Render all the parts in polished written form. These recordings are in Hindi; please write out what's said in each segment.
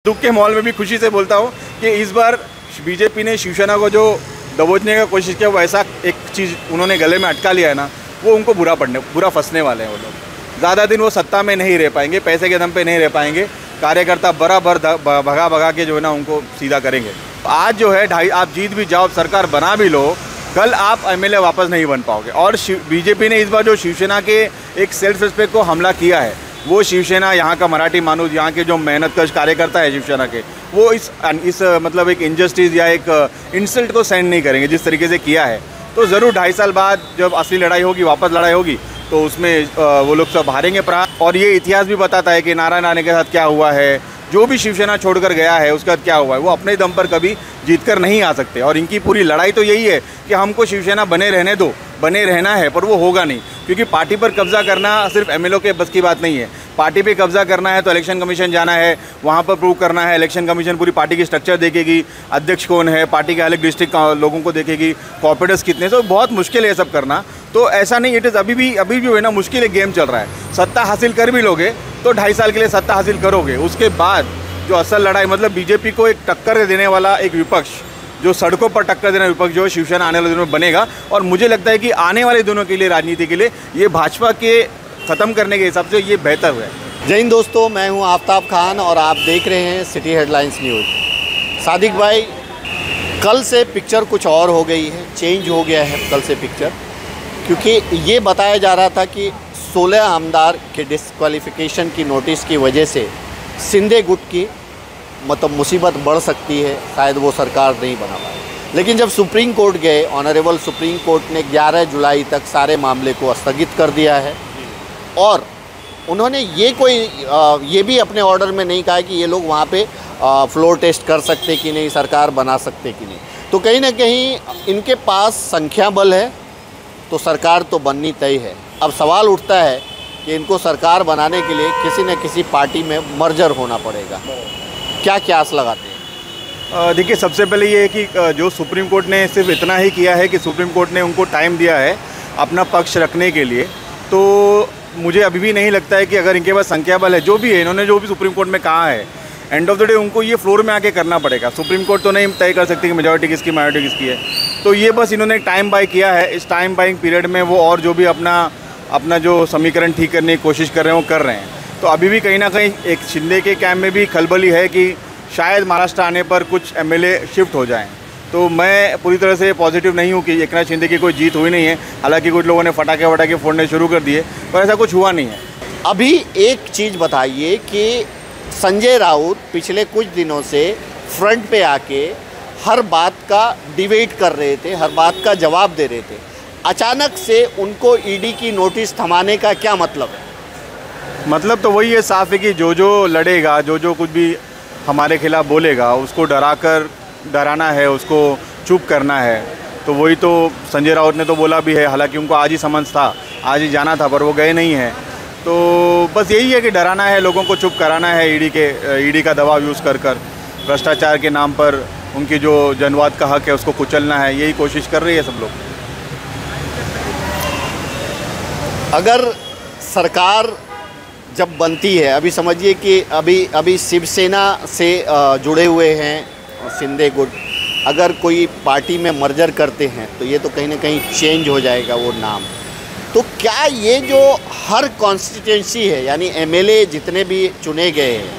दुख के माहौल में भी खुशी से बोलता हूँ कि इस बार बीजेपी ने शिवसेना को जो दबोचने का कोशिश किया, वो ऐसा एक चीज़ उन्होंने गले में अटका लिया है ना, वो उनको बुरा फंसने वाले हैं। वो लोग ज़्यादा दिन वो सत्ता में नहीं रह पाएंगे, पैसे के दम पे नहीं रह पाएंगे। कार्यकर्ता बराबर भगा के जो है ना उनको सीधा करेंगे। आज जो है आप जीत भी जाओ, सरकार बना भी लो, कल आप एमएलए वापस नहीं बन पाओगे। और बीजेपी ने इस बार जो शिवसेना के एक सेल्फ रिस्पेक्ट को हमला किया है, वो शिवसेना, यहाँ का मराठी मानुस, यहाँ के जो मेहनतकश कार्यकर्ता है शिवसेना के, वो इस मतलब एक इनजस्टिस या एक इंसल्ट को सहन नहीं करेंगे जिस तरीके से किया है। तो ज़रूर 2.5 साल बाद जब असली लड़ाई होगी, वापस लड़ाई होगी, तो उसमें वो लोग सब हारेंगे प्राण। और ये इतिहास भी बताता है कि नारायण राणे के साथ क्या हुआ है, जो भी शिवसेना छोड़कर गया है उसका क्या हुआ है। वो अपने दम पर कभी जीत कर नहीं आ सकते। और इनकी पूरी लड़ाई तो यही है कि हमको शिवसेना बने रहने दो, बने रहना है, पर वो होगा नहीं, क्योंकि पार्टी पर कब्जा करना सिर्फ एमएलए के बस की बात नहीं है। पार्टी पे कब्जा करना है तो इलेक्शन कमीशन जाना है, वहाँ पर प्रूव करना है। इलेक्शन कमीशन पूरी पार्टी की स्ट्रक्चर देखेगी, अध्यक्ष कौन है, पार्टी के अलग डिस्ट्रिक्ट लोगों को देखेगी, कॉर्पोरेटर्स कितने, तो बहुत मुश्किल है सब करना। तो ऐसा नहीं, इट इज़ अभी भी है ना मुश्किल एक गेम चल रहा है। सत्ता हासिल कर भी लोगे तो 2.5 साल के लिए सत्ता हासिल करोगे, उसके बाद जो असल लड़ाई, मतलब बीजेपी को एक टक्कर देने वाला एक विपक्ष, जो सड़कों पर टक्कर देना विपक्ष जो शिवसेना आने वाले दिनों में बनेगा। और मुझे लगता है कि आने वाले दिनों के लिए, राजनीति के लिए, ये भाजपा के ख़त्म करने के हिसाब से ये बेहतर है। जय हिंद दोस्तों, मैं हूं आफ्ताब खान और आप देख रहे हैं सिटी हेडलाइंस न्यूज़। सादिक भाई, कल से पिक्चर कुछ और हो गई है, चेंज हो गया है कल से पिक्चर, क्योंकि ये बताया जा रहा था कि 16 आमदार के डिस्क्वालिफिकेशन की नोटिस की वजह से शिंदे गुट की मतलब मुसीबत बढ़ सकती है, शायद वो सरकार नहीं बना पाए। लेकिन जब सुप्रीम कोर्ट गए, ऑनरेबल सुप्रीम कोर्ट ने 11 जुलाई तक सारे मामले को स्थगित कर दिया है। और उन्होंने ये भी अपने ऑर्डर में नहीं कहा कि ये लोग वहाँ पे फ्लोर टेस्ट कर सकते कि नहीं, सरकार बना सकते कि नहीं। तो कहीं ना कहीं इनके पास संख्या बल है, तो सरकार तो बननी तय है। अब सवाल उठता है कि इनको सरकार बनाने के लिए किसी न किसी पार्टी में मर्जर होना पड़ेगा। क्या क्यास लगाते हैं? देखिए, सबसे पहले ये है कि जो सुप्रीम कोर्ट ने सिर्फ इतना ही किया है कि सुप्रीम कोर्ट ने उनको टाइम दिया है अपना पक्ष रखने के लिए। तो मुझे अभी भी नहीं लगता है कि अगर इनके पास संख्या बल है, जो भी है, इन्होंने जो भी सुप्रीम कोर्ट में कहा है, एंड ऑफ द डे उनको ये फ्लोर में आके करना पड़ेगा। सुप्रीम कोर्ट तो नहीं तय कर सकती कि मेजॉरिटी किसकी, माइनॉरिटी किसकी है। तो ये बस इन्होंने टाइम बाय किया है। इस टाइम बाइंग पीरियड में वो और जो भी अपना जो समीकरण ठीक करने की कोशिश कर रहे हैं वो कर रहे हैं। तो अभी भी कहीं ना कहीं एक शिंदे के कैंप में भी खलबली है कि शायद महाराष्ट्र आने पर कुछ एमएलए शिफ्ट हो जाएं। तो मैं पूरी तरह से पॉजिटिव नहीं हूँ कि एकनाथ शिंदे की कोई जीत हुई नहीं है। हालांकि कुछ लोगों ने फटाके फोड़ने शुरू कर दिए, पर ऐसा कुछ हुआ नहीं है। अभी एक चीज़ बताइए कि संजय राउत पिछले कुछ दिनों से फ्रंट पे आके हर बात का डिबेट कर रहे थे, हर बात का जवाब दे रहे थे। अचानक से उनको ईडी की नोटिस थमाने का क्या मतलब है? मतलब तो वही है, साफ है कि जो लड़ेगा, जो कुछ भी हमारे खिलाफ बोलेगा, उसको डराना है, उसको चुप करना है। तो वही तो संजय राउत ने तो बोला भी है। हालांकि उनको आज ही समझ था, आज ही जाना था, पर वो गए नहीं हैं। तो बस यही है कि डराना है, लोगों को चुप कराना है, ईडी का दबाव यूज़ कर भ्रष्टाचार के नाम पर उनकी जो जनवाद का हक है उसको कुचलना है। यही कोशिश कर रही है सब लोग। अगर सरकार जब बनती है, अभी समझिए कि अभी शिवसेना से जुड़े हुए हैं शिंदे गुट, अगर कोई पार्टी में मर्जर करते हैं तो ये तो कहीं ना कहीं चेंज हो जाएगा वो नाम। तो क्या ये जो हर कॉन्स्टिट्यूंसी है, यानी एमएलए जितने भी चुने गए हैं,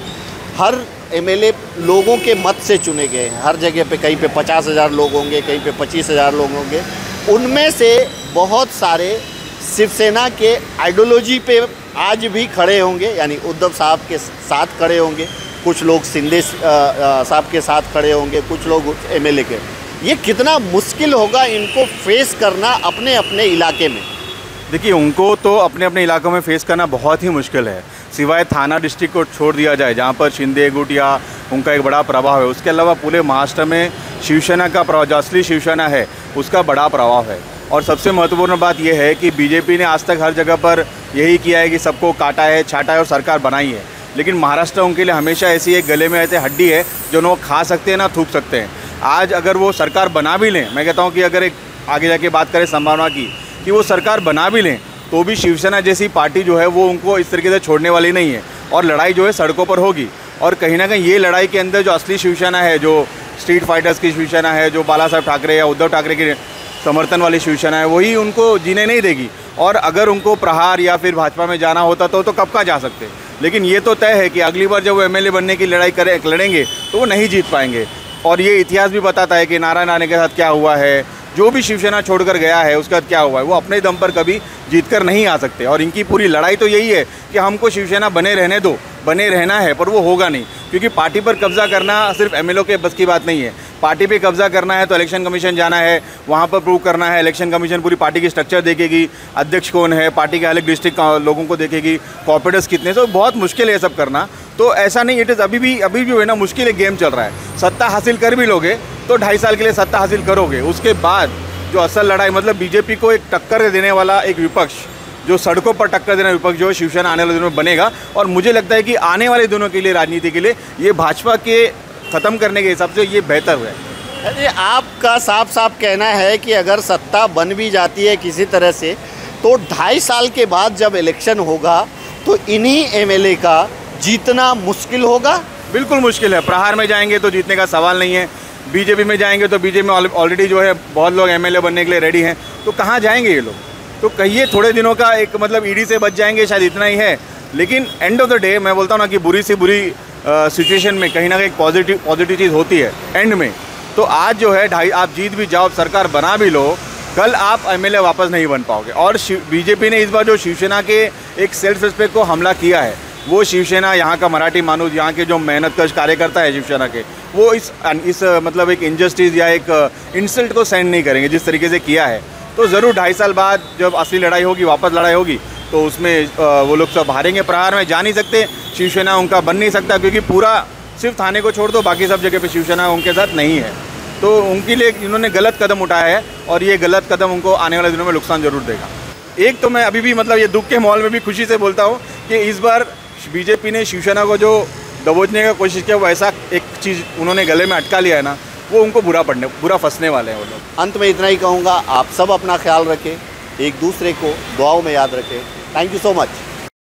हर एमएलए लोगों के मत से चुने गए हैं, हर जगह पे कहीं पे 50,000 लोग होंगे, कहीं पे 25,000 लोग होंगे, उनमें से बहुत सारे शिवसेना के आइडियोलॉजी पे आज भी खड़े होंगे, यानी उद्धव साहब के साथ खड़े होंगे, कुछ लोग शिंदे साहब के साथ खड़े होंगे, कुछ लोग एमएलए के। ये कितना मुश्किल होगा इनको फेस करना अपने अपने इलाके में? देखिए, उनको तो अपने अपने इलाकों में फेस करना बहुत ही मुश्किल है, सिवाय थाना डिस्ट्रिक्ट को छोड़ दिया जाए जहाँ पर शिंदे गुट या उनका एक बड़ा प्रभाव है। उसके अलावा पूरे महाराष्ट्र में शिवसेना का प्रभाव, जो असली शिवसेना है, उसका बड़ा प्रभाव है। और सबसे महत्वपूर्ण बात यह है कि बीजेपी ने आज तक हर जगह पर यही किया है कि सबको काटा है, छाटा है और सरकार बनाई है। लेकिन महाराष्ट्र उनके लिए हमेशा ऐसी एक गले में ऐसे हड्डी है जो वो खा सकते हैं ना थूक सकते हैं। आज अगर वो सरकार बना भी लें, मैं कहता हूँ कि अगर एक आगे जाके बात करें संभावना की कि वो सरकार बना भी लें, तो भी शिवसेना जैसी पार्टी जो है वो उनको इस तरीके से छोड़ने वाली नहीं है और लड़ाई जो है सड़कों पर होगी। और कहीं ना कहीं ये लड़ाई के अंदर जो असली शिवसेना है, जो स्ट्रीट फाइटर्स की शिवसेना है, जो बाला साहब ठाकरे या उद्धव ठाकरे की समर्थन वाली शिवसेना है, वही उनको जीने नहीं देगी। और अगर उनको प्रहार या फिर भाजपा में जाना होता तो कब का जा सकते। लेकिन ये तो तय है कि अगली बार जब वो एमएलए बनने की लड़ेंगे तो वो नहीं जीत पाएंगे। और ये इतिहास भी बताता है कि नारायण राणे के साथ क्या हुआ है, जो भी शिवसेना छोड़कर गया है उसके बाद क्या हुआ है, वो अपने दम पर कभी जीतकर नहीं आ सकते। और इनकी पूरी लड़ाई तो यही है कि हमको शिवसेना बने रहने दो, बने रहना है, पर वो होगा नहीं, क्योंकि पार्टी पर कब्जा करना सिर्फ एमएलए के बस की बात नहीं है। पार्टी पे कब्जा करना है तो इलेक्शन कमीशन जाना है, वहाँ पर प्रूव करना है। इलेक्शन कमीशन पूरी पार्टी की स्ट्रक्चर देखेगी, अध्यक्ष कौन है, पार्टी के अलग डिस्ट्रिक्ट लोगों को देखेगी, कॉर्पोरेटर्स कितने, तो बहुत मुश्किल है ये सब करना। तो ऐसा नहीं, इट इज़ अभी भी है ना, मुश्किल एक गेम चल रहा है। सत्ता हासिल कर भी लोगे तो 2.5 साल के लिए सत्ता हासिल करोगे, उसके बाद जो असल लड़ाई, मतलब बीजेपी को एक टक्कर देने वाला एक विपक्ष, जो सड़कों पर टक्कर देना विपक्ष जो शिवसेना आने वाले दिनों में बनेगा। और मुझे लगता है कि आने वाले दिनों के लिए, राजनीति के लिए, ये भाजपा के ख़त्म करने के हिसाब से ये बेहतर है। अरे आपका साफ साफ कहना है कि अगर सत्ता बन भी जाती है किसी तरह से तो 2.5 साल के बाद जब इलेक्शन होगा तो इन्हीं एमएलए का जीतना मुश्किल होगा। बिल्कुल मुश्किल है। प्रहार में जाएंगे तो जीतने का सवाल नहीं है, बीजेपी में जाएंगे तो बीजेपी में ऑलरेडी जो है बहुत लोग एमएलए बनने के लिए रेडी हैं, तो कहाँ जाएंगे ये लोग। तो कहिए थोड़े दिनों का एक मतलब ईडी से बच जाएंगे, शायद इतना ही है। लेकिन एंड ऑफ द डे मैं बोलता हूँ ना कि बुरी से बुरी सिचुएशन में कहीं ना कहीं पॉजिटिव चीज़ होती है एंड में। तो आज जो है आप जीत भी जाओ, सरकार बना भी लो, कल आप एमएलए वापस नहीं बन पाओगे। और बीजेपी ने इस बार जो शिवसेना के एक सेल्फ रिस्पेक्ट को हमला किया है, वो शिवसेना, यहाँ का मराठी मानुस, यहाँ के जो मेहनतकश कार्यकर्ता है शिवसेना के, वो इस मतलब एक इनजस्टिस या एक इंसल्ट को सहन नहीं करेंगे जिस तरीके से किया है। तो ज़रूर 2.5 साल बाद जब असली लड़ाई होगी, वापस लड़ाई होगी, तो उसमें वो लोग सब हारेंगे। प्रहार में जा नहीं सकते, शिवसेना उनका बन नहीं सकता, क्योंकि पूरा सिर्फ थाने को छोड़ दो, बाकी सब जगह पे शिवसेना उनके साथ नहीं है। तो उनके लिए इन्होंने गलत कदम उठाया है और ये गलत कदम उनको आने वाले दिनों में नुकसान जरूर देगा। एक तो मैं अभी भी मतलब ये दुख के माहौल में भी खुशी से बोलता हूँ कि इस बार बीजेपी ने शिवसेना को जो दबोचने का कोशिश किया, वो ऐसा एक चीज़ उन्होंने गले में अटका लिया है ना, वो उनको बुरा फंसने वाले हैं वो लोग। अंत में इतना ही कहूँगा, आप सब अपना ख्याल रखें, एक दूसरे को दुआओं में याद रखें। Thank you so much.